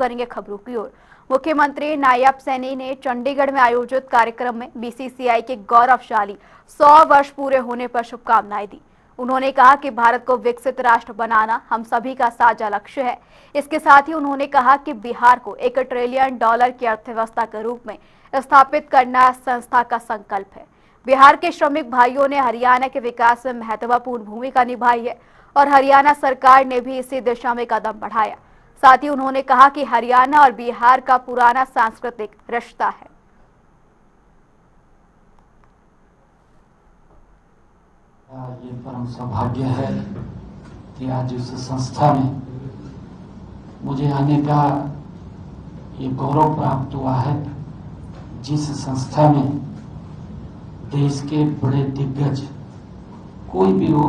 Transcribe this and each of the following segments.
करेंगे खबरों की ओर। मुख्यमंत्री नायब सैनी ने चंडीगढ़ में आयोजित कार्यक्रम में बीसीसीआई के गौरवशाली 100 वर्ष पूरे होने पर शुभकामनाएं दी। उन्होंने कहा कि भारत को विकसित राष्ट्र बनाना हम सभी का साझा लक्ष्य है। इसके साथ ही उन्होंने कहा कि बिहार को $1 ट्रिलियन की अर्थव्यवस्था के रूप में स्थापित करना संस्था का संकल्प है। बिहार के श्रमिक भाइयों ने हरियाणा के विकास में महत्वपूर्ण भूमिका निभाई है और हरियाणा सरकार ने भी इसी दिशा में कदम बढ़ाया। साथ ही उन्होंने कहा कि हरियाणा और बिहार का पुराना सांस्कृतिक रिश्ता है। ये परम सौभाग्य है कि आज इस संस्था में मुझे आने का ये गौरव प्राप्त हुआ है, जिस संस्था में देश के बड़े दिग्गज कोई भी वो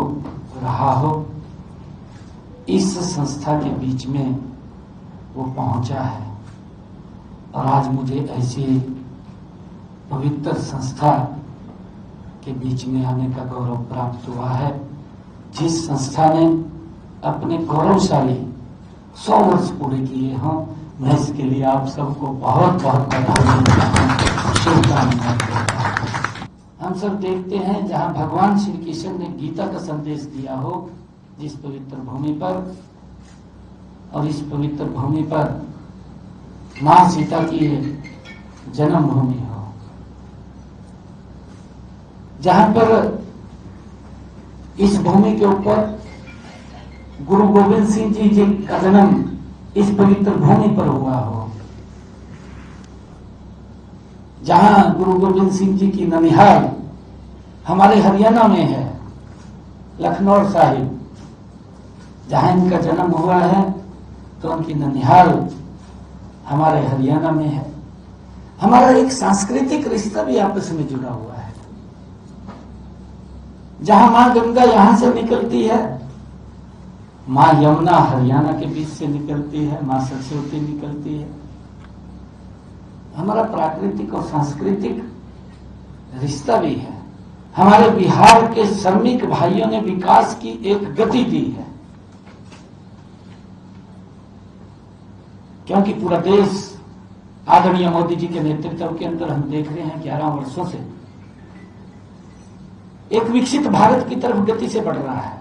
रहा हो, इस संस्था के बीच में वो पहुंचा है। और आज मुझे ऐसी पवित्र संस्था के बीच में आने का गौरव प्राप्त हुआ है, जिस संस्था ने अपने गौरवशाली 100 वर्ष पूरे किए हों। मैं इसके लिए आप सबको बहुत बहुत बधाई देता हूं, शुभकामनाएं देता हूं। हम सब देखते हैं जहां भगवान श्री कृष्ण ने गीता का संदेश दिया हो, जिस पवित्र भूमि पर, और इस पवित्र भूमि पर मां सीता की जन्मभूमि हो, जहां पर इस भूमि के ऊपर गुरु गोविंद सिंह जी का जन्म इस पवित्र भूमि पर हुआ हो, जहां गुरु गोविंद सिंह जी की ननिहाल हमारे हरियाणा में है, लखनऊ साहिब, जहां इनका जन्म हुआ है, तो उनकी ननिहाल हमारे हरियाणा में है। हमारा एक सांस्कृतिक रिश्ता भी आपस में जुड़ा हुआ है। जहां मां गंगा यहां से निकलती है, मां यमुना हरियाणा के बीच से निकलती है, मां सरस्वती निकलती है। हमारा प्राकृतिक और सांस्कृतिक रिश्ता भी है। हमारे बिहार के श्रमिक भाइयों ने विकास की एक गति दी है, क्योंकि पूरा देश आदरणीय मोदी जी के नेतृत्व के अंदर हम देख रहे हैं 11 वर्षों से एक विकसित भारत की तरफ गति से बढ़ रहा है।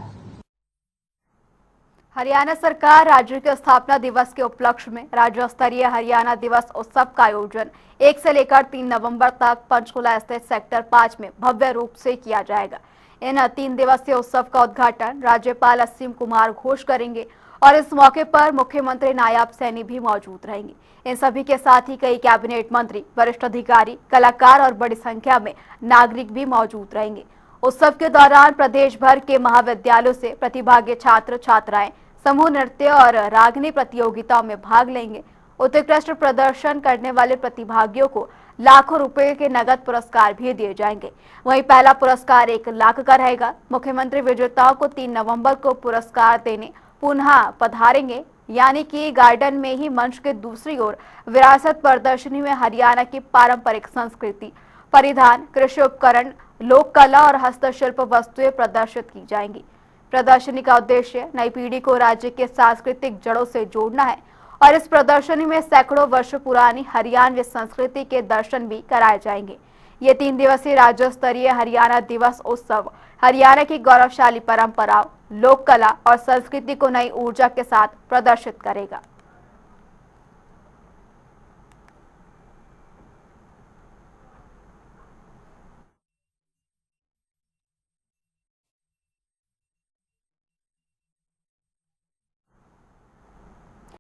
हरियाणा सरकार राज्य के स्थापना दिवस के उपलक्ष्य में राज्य स्तरीय हरियाणा दिवस उत्सव का आयोजन 1 से लेकर 3 नवंबर तक पंचकुला स्थित सेक्टर 5 में भव्य रूप से किया जाएगा। इन 3 दिवसीय उत्सव का उद्घाटन राज्यपाल असीम कुमार घोष करेंगे और इस मौके पर मुख्यमंत्री नायब सैनी भी मौजूद रहेंगे। इन सभी के साथ ही कई कैबिनेट मंत्री, वरिष्ठ अधिकारी, कलाकार और बड़ी संख्या में नागरिक भी मौजूद रहेंगे। उत्सव के दौरान प्रदेश भर के महाविद्यालयों से प्रतिभागी छात्र छात्राएं समूह नृत्य और रागनी प्रतियोगिताओं में भाग लेंगे। उत्कृष्ट प्रदर्शन करने वाले प्रतिभागियों को लाखों रुपए के नगद पुरस्कार भी दिए जाएंगे। वहीं पहला पुरस्कार 1 लाख का रहेगा। मुख्यमंत्री विजेताओं को 3 नवंबर को पुरस्कार देने पुनः पधारेंगे, यानी कि गार्डन में ही मंच के दूसरी ओर विरासत प्रदर्शनी में हरियाणा की पारंपरिक संस्कृति, परिधान, कृषि उपकरण, लोक कला और हस्तशिल्प वस्तुएं प्रदर्शित की जाएंगी। प्रदर्शनी का उद्देश्य नई पीढ़ी को राज्य के सांस्कृतिक जड़ों से जोड़ना है और इस प्रदर्शनी में सैकड़ों वर्ष पुरानी हरियाणवी संस्कृति के दर्शन भी कराए जाएंगे। ये 3 दिवसीय राज्य स्तरीय हरियाणा दिवस उत्सव हरियाणा की गौरवशाली परंपराओं, लोक कला और संस्कृति को नई ऊर्जा के साथ प्रदर्शित करेगा।